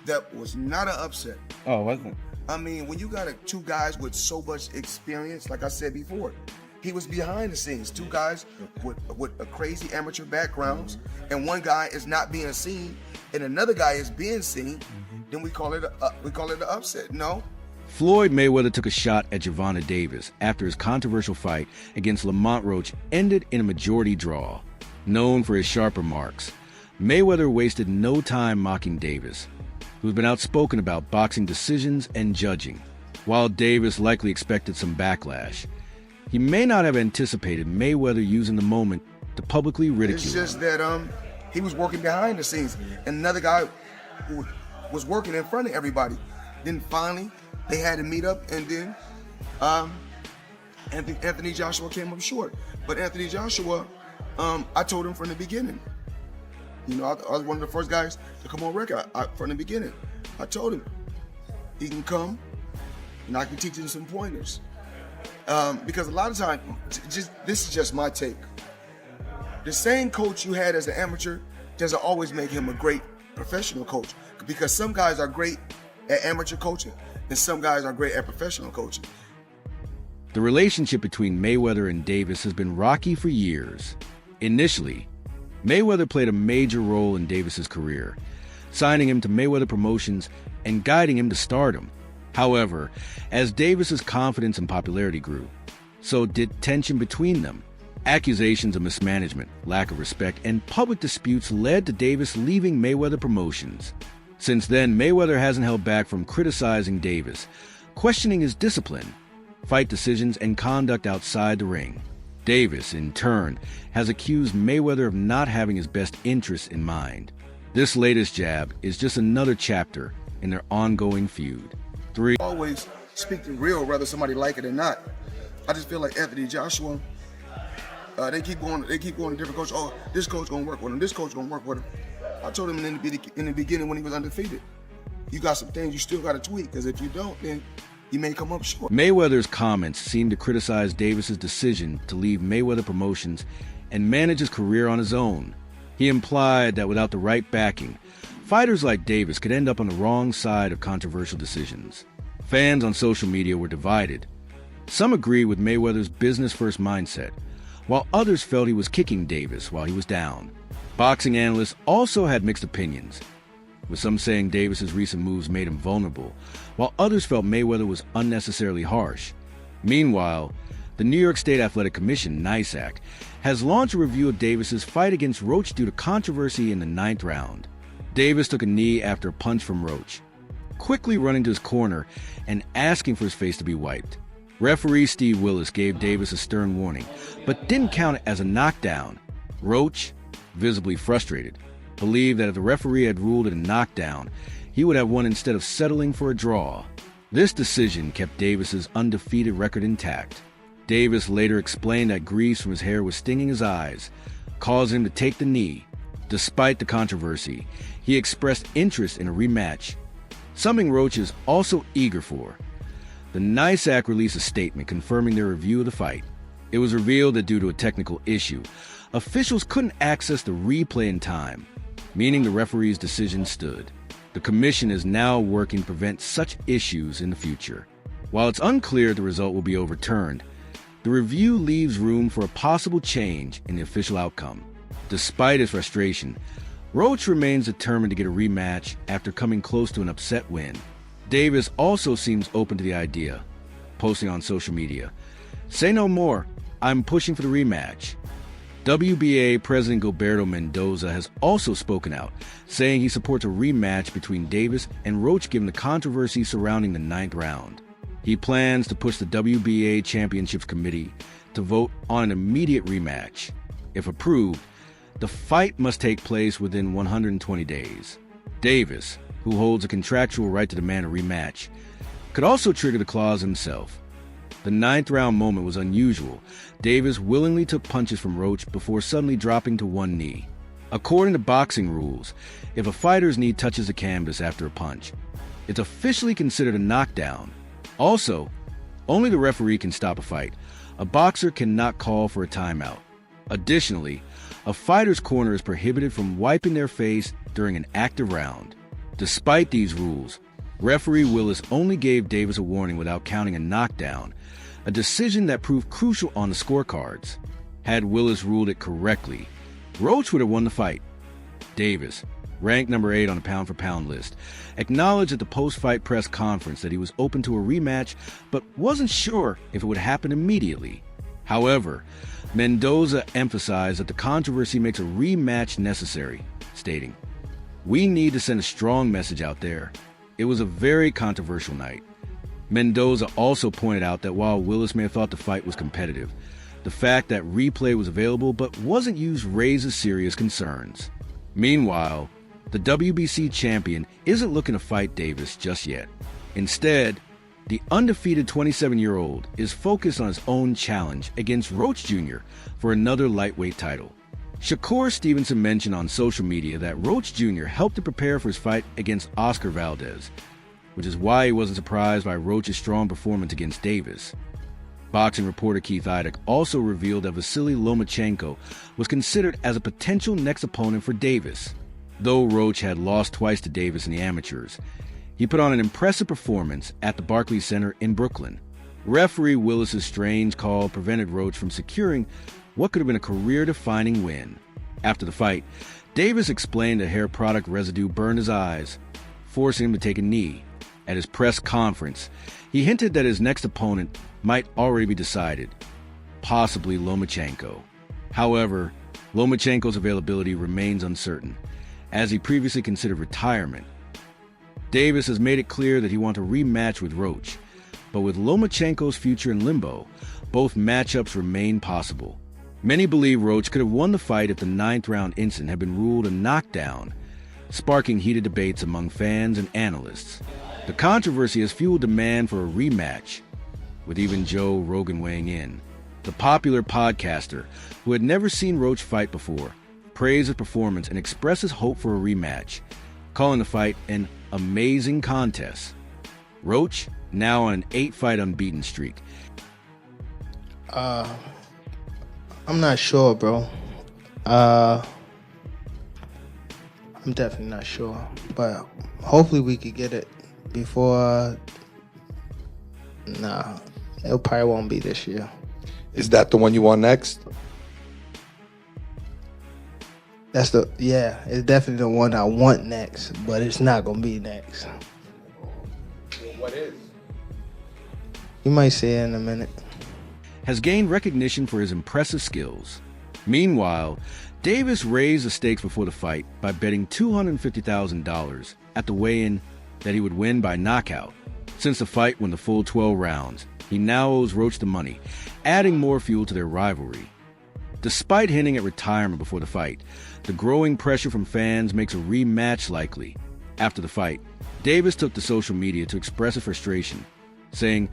that was not an upset. Oh, wasn't it? I mean, when you got two guys with so much experience, like I said before, he was behind the scenes. Two guys with a crazy amateur backgrounds, and one guy is not being seen, and another guy is being seen. Then we call it an upset. No. Floyd Mayweather took a shot at Gervonta Davis after his controversial fight against Lamont Roach ended in a majority draw. Known for his sharp remarks, Mayweather wasted no time mocking Davis, who's been outspoken about boxing decisions and judging. While Davis likely expected some backlash, he may not have anticipated Mayweather using the moment to publicly ridicule him. It's just that he was working behind the scenes, and another guy who was working in front of everybody. Then finally, they had to meet up, and then Anthony Joshua came up short. But Anthony Joshua, I told him from the beginning. You know, I was one of the first guys to come on record from the beginning. I told him he can come, and I can teach him some pointers. Because a lot of times, this is just my take. The same coach you had as an amateur doesn't always make him a great professional coach. Because some guys are great at amateur coaching, and some guys are great at professional coaching. The relationship between Mayweather and Davis has been rocky for years. Initially, Mayweather played a major role in Davis's career, signing him to Mayweather Promotions and guiding him to stardom. However, as Davis's confidence and popularity grew, so did tension between them. Accusations of mismanagement, lack of respect, and public disputes led to Davis leaving Mayweather Promotions. Since then, Mayweather hasn't held back from criticizing Davis, questioning his discipline, fight decisions, and conduct outside the ring. Davis, in turn, has accused Mayweather of not having his best interests in mind. This latest jab is just another chapter in their ongoing feud. Always speak the real, whether somebody like it or not. I just feel like Anthony Joshua, they keep going to different coaches. Oh, this coach gonna work with him. This coach gonna work with him. I told him in the beginning when he was undefeated, you got some things you still got to tweak, because if you don't, then you may come up short. Mayweather's comments seem to criticize Davis's decision to leave Mayweather Promotions and manage his career on his own. He implied that without the right backing, fighters like Davis could end up on the wrong side of controversial decisions. Fans on social media were divided. Some agreed with Mayweather's business-first mindset, while others felt he was kicking Davis while he was down. Boxing analysts also had mixed opinions, with some saying Davis's recent moves made him vulnerable, while others felt Mayweather was unnecessarily harsh. Meanwhile, the New York State Athletic Commission, NYSAC, has launched a review of Davis's fight against Roach due to controversy in the 9th round. Davis took a knee after a punch from Roach, quickly running to his corner and asking for his face to be wiped. Referee Steve Willis gave Davis a stern warning, but didn't count it as a knockdown. Roach, visibly frustrated, believed that if the referee had ruled it a knockdown, he would have won instead of settling for a draw. This decision kept Davis's undefeated record intact. Davis later explained that grease from his hair was stinging his eyes, causing him to take the knee. Despite the controversy, he expressed interest in a rematch, something Roach is also eager for. The NYSAC released a statement confirming their review of the fight. It was revealed that due to a technical issue, officials couldn't access the replay in time, meaning the referee's decision stood. The commission is now working to prevent such issues in the future. While it's unclear if the result will be overturned, the review leaves room for a possible change in the official outcome. Despite his frustration, Roach remains determined to get a rematch after coming close to an upset win. Davis also seems open to the idea, posting on social media, "Say no more, I'm pushing for the rematch." WBA President Gilberto Mendoza has also spoken out, saying he supports a rematch between Davis and Roach given the controversy surrounding the 9th round. He plans to push the WBA Championships Committee to vote on an immediate rematch. If approved, the fight must take place within 120 days. Davis, who holds a contractual right to demand a rematch, could also trigger the clause himself. The 9th round moment was unusual. Davis willingly took punches from Roach before suddenly dropping to one knee. According to boxing rules, if a fighter's knee touches the canvas after a punch, it's officially considered a knockdown. Also, only the referee can stop a fight. A boxer cannot call for a timeout. Additionally, a fighter's corner is prohibited from wiping their face during an active round. Despite these rules, referee Willis only gave Davis a warning without counting a knockdown, a decision that proved crucial on the scorecards. Had Willis ruled it correctly, Roach would have won the fight. Davis, ranked number 8 on the pound-for-pound list, acknowledged at the post-fight press conference that he was open to a rematch, but wasn't sure if it would happen immediately. However, Mendoza emphasized that the controversy makes a rematch necessary, stating, "We need to send a strong message out there. It was a very controversial night." Mendoza also pointed out that while Willis may have thought the fight was competitive, the fact that replay was available but wasn't used raises serious concerns. Meanwhile, the WBC champion isn't looking to fight Davis just yet. Instead, the undefeated 27-year-old is focused on his own challenge against Roach Jr. for another lightweight title. Shakur Stevenson mentioned on social media that Roach Jr. helped to prepare for his fight against Oscar Valdez, which is why he wasn't surprised by Roach's strong performance against Davis. Boxing reporter Keith Idec also revealed that Vasily Lomachenko was considered as a potential next opponent for Davis. Though Roach had lost twice to Davis in the amateurs, he put on an impressive performance at the Barclays Center in Brooklyn. Referee Willis's strange call prevented Roach from securing what could have been a career-defining win. After the fight, Davis explained that hair product residue burned his eyes, forcing him to take a knee. At his press conference, he hinted that his next opponent might already be decided, possibly Lomachenko. However, Lomachenko's availability remains uncertain, as he previously considered retirement. Davis has made it clear that he wants a rematch with Roach, but with Lomachenko's future in limbo, both matchups remain possible. Many believe Roach could have won the fight if the 9th-round incident had been ruled a knockdown, sparking heated debates among fans and analysts. The controversy has fueled demand for a rematch, with even Joe Rogan weighing in. The popular podcaster, who had never seen Roach fight before, praised his performance and expresses hope for a rematch, calling the fight an amazing contest. Roach, now on an 8-fight unbeaten streak. I'm not sure, bro. I'm definitely not sure, but hopefully we could get it before. Nah, it probably won't be this year. Is that the one you want next? It's definitely the one I want next, but it's not gonna be next. What is? You might see it in a minute. Has gained recognition for his impressive skills. Meanwhile, Davis raised the stakes before the fight by betting $250,000 at the weigh-in that he would win by knockout. Since the fight went the full 12 rounds, he now owes Roach the money, adding more fuel to their rivalry. Despite hinting at retirement before the fight, the growing pressure from fans makes a rematch likely. After the fight, Davis took to social media to express his frustration, saying,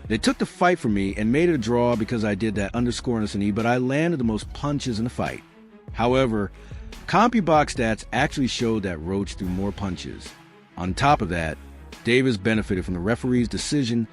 "They took the fight from me and made it a draw because I did that underscore on the knee, but I landed the most punches in the fight." However, CompuBox stats actually showed that Roach threw more punches. On top of that, Davis benefited from the referee's decision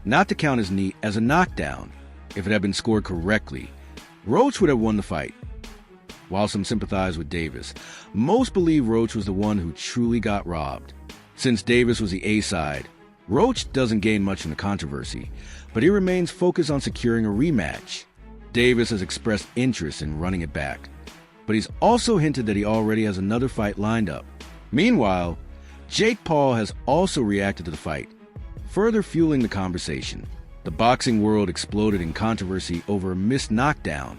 not to count his knee as a knockdown. If it had been scored correctly, Roach would have won the fight. While some sympathize with Davis, most believe Roach was the one who truly got robbed. Since Davis was the A-side, Roach doesn't gain much from the controversy, but he remains focused on securing a rematch. Davis has expressed interest in running it back, but he's also hinted that he already has another fight lined up. Meanwhile, Jake Paul has also reacted to the fight, further fueling the conversation. The boxing world exploded in controversy over a missed knockdown,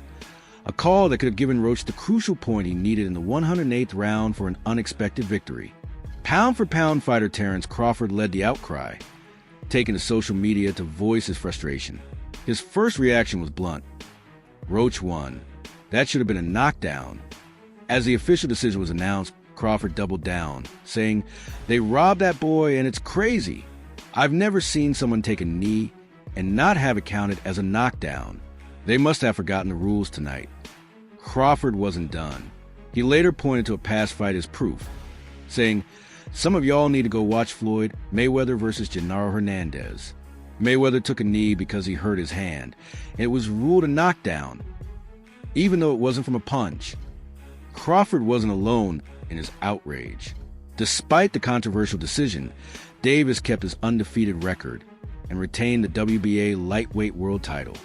a call that could have given Roach the crucial point he needed in the 108th round for an unexpected victory. Pound-for-pound fighter Terrence Crawford led the outcry, taking to social media to voice his frustration. His first reaction was blunt. Roach won. That should have been a knockdown. As the official decision was announced, Crawford doubled down, saying, "They robbed that boy and it's crazy. I've never seen someone take a knee and not have it counted as a knockdown. They must have forgotten the rules tonight." Crawford wasn't done. He later pointed to a past fight as proof, saying, "Some of y'all need to go watch Floyd Mayweather versus Genaro Hernandez. Mayweather took a knee because he hurt his hand, and it was ruled a knockdown, even though it wasn't from a punch." Crawford wasn't alone in his outrage. Despite the controversial decision, Davis kept his undefeated record and retained the WBA lightweight world title.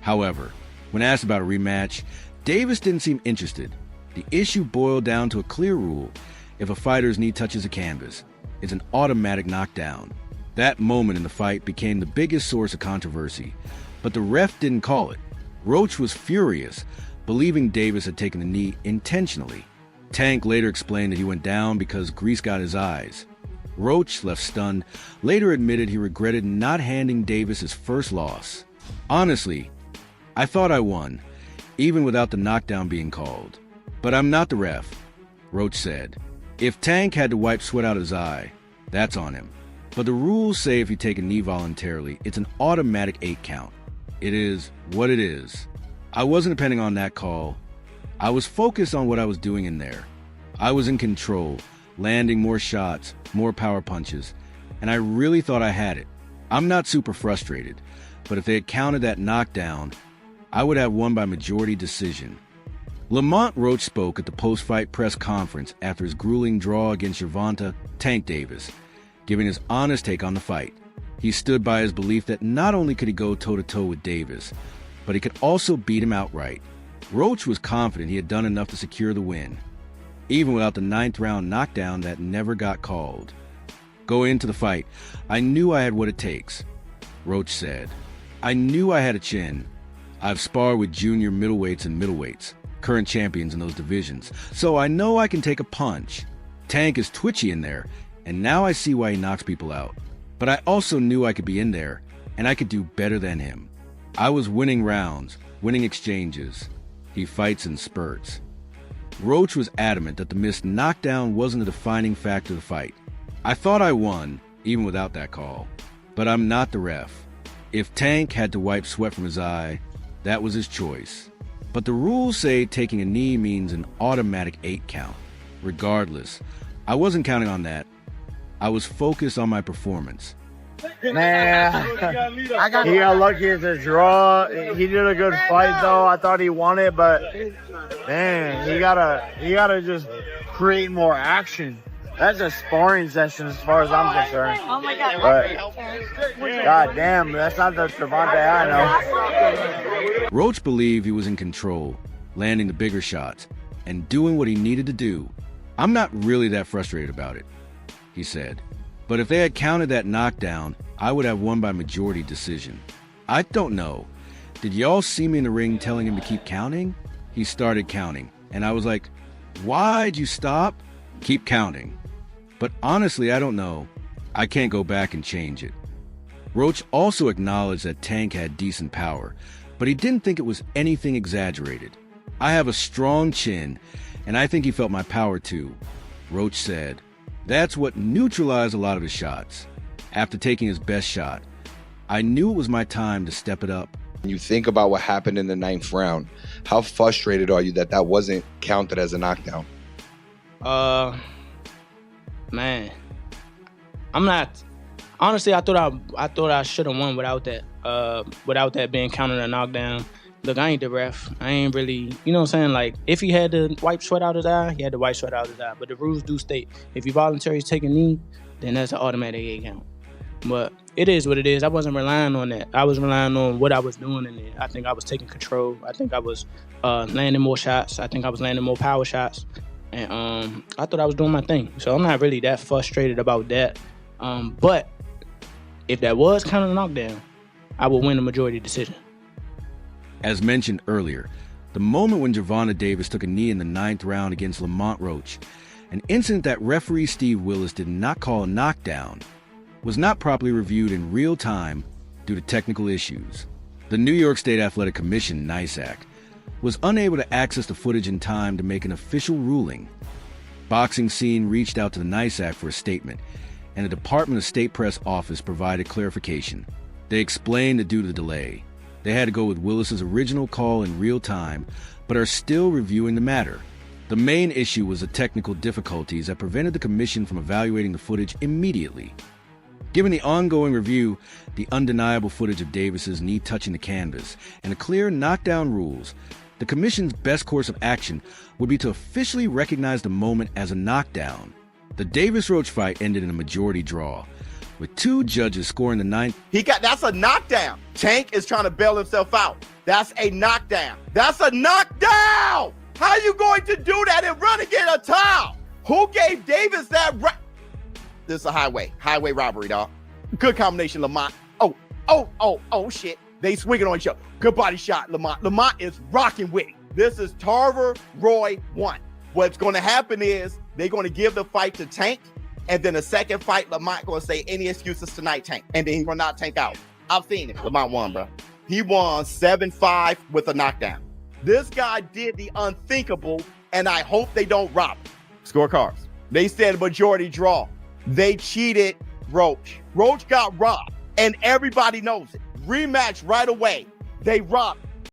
However, when asked about a rematch, Davis didn't seem interested. The issue boiled down to a clear rule: if a fighter's knee touches a canvas, it's an automatic knockdown. That moment in the fight became the biggest source of controversy, but the ref didn't call it. Roach was furious, believing Davis had taken the knee intentionally. Tank later explained that he went down because grease got his eyes. Roach, left stunned, later admitted he regretted not handing Davis his first loss. Honestly, I thought I won, even without the knockdown being called. But I'm not the ref, Roach said. If Tank had to wipe sweat out his eye, that's on him. But the rules say if you take a knee voluntarily, it's an automatic 8 count. It is what it is. I wasn't depending on that call. I was focused on what I was doing in there. I was in control, landing more shots, more power punches, and I really thought I had it. I'm not super frustrated, but if they had counted that knockdown, I would have won by majority decision. Lamont Roach spoke at the post-fight press conference after his grueling draw against Gervonta "Tank" Davis, giving his honest take on the fight. He stood by his belief that not only could he go toe-to-toe with Davis, but he could also beat him outright. Roach was confident he had done enough to secure the win, even without the 9th round knockdown that never got called. Going into the fight, I knew I had what it takes, Roach said. I knew I had a chin. I've sparred with junior middleweights and middleweights, current champions in those divisions, so I know I can take a punch. Tank is twitchy in there, and now I see why he knocks people out. But I also knew I could be in there, and I could do better than him. I was winning rounds, winning exchanges. He fights in spurts. Roach was adamant that the missed knockdown wasn't a defining factor of the fight. I thought I won, even without that call. But I'm not the ref. If Tank had to wipe sweat from his eye, that was his choice. But the rules say taking a knee means an automatic 8 count. Regardless, I wasn't counting on that. I was focused on my performance. Man, he got lucky as a draw. He did a good fight, though. I thought he won it, but man, he gotta just create more action. That's a sparring session as far as I'm concerned. Oh my God! But God damn, that's not the Gervonta I know. Roach believed he was in control, landing the bigger shots and doing what he needed to do. I'm not really that frustrated about it, he said. But if they had counted that knockdown, I would have won by majority decision. I don't know. Did y'all see me in the ring telling him to keep counting? He started counting, and I was like, why'd you stop? Keep counting. But honestly, I don't know. I can't go back and change it. Roach also acknowledged that Tank had decent power, but he didn't think it was anything exaggerated. I have a strong chin, and I think he felt my power too, Roach said. That's what neutralized a lot of his shots. After taking his best shot, I knew it was my time to step it up. When you think about what happened in the 9th round, how frustrated are you that that wasn't counted as a knockdown? Man, I'm not. Honestly, I thought I should have won without that being counted a knockdown. Look, I ain't the ref. I ain't really, you know what I'm saying? Like, if he had to wipe sweat out his eye, he had to wipe sweat out his eye. But the rules do state, if you voluntarily take a knee, then that's an automatic 8 count. But it is what it is. I wasn't relying on that. I was relying on what I was doing in there. I think I was taking control. I think I was landing more shots. I think I was landing more power shots. And I thought I was doing my thing. So I'm not really that frustrated about that. But if that was kind of a knockdown, I would win the majority decision. As mentioned earlier, the moment when Gervonta Davis took a knee in the 9th round against Lamont Roach, an incident that referee Steve Willis did not call a knockdown, was not properly reviewed in real time due to technical issues. The New York State Athletic Commission, NYSAC, was unable to access the footage in time to make an official ruling. Boxing Scene reached out to the NYSAC for a statement, and the Department of State Press Office provided clarification. They explained that due to the delay, they had to go with Willis's original call in real time, but are still reviewing the matter. The main issue was the technical difficulties that prevented the commission from evaluating the footage immediately. Given the ongoing review, the undeniable footage of Davis's knee touching the canvas, and the clear knockdown rules, the commission's best course of action would be to officially recognize the moment as a knockdown. The Davis-Roach fight ended in a majority draw, with 2 judges scoring the 9th. That's a knockdown. Tank is trying to bail himself out. That's a knockdown. That's a knockdown. How are you going to do that and run and get a towel? Who gave Davis that This is a highway robbery, dog. Good combination, Lamont. Oh, shit. They swinging on each other. Good body shot, Lamont. Lamont is rocking with it. This is Tarver Roy 1. What's going to happen is they're going to give the fight to Tank, and then the second fight, Lamont going to say any excuses tonight, Tank, and then he's going to knock Tank out. I've seen it. Lamont won, bro. He won 7-5 with a knockdown. This guy did the unthinkable, and I hope they don't rob him. Scorecards. They said majority draw. They cheated Roach. Roach got robbed, and everybody knows it. Rematch right away. They robbed.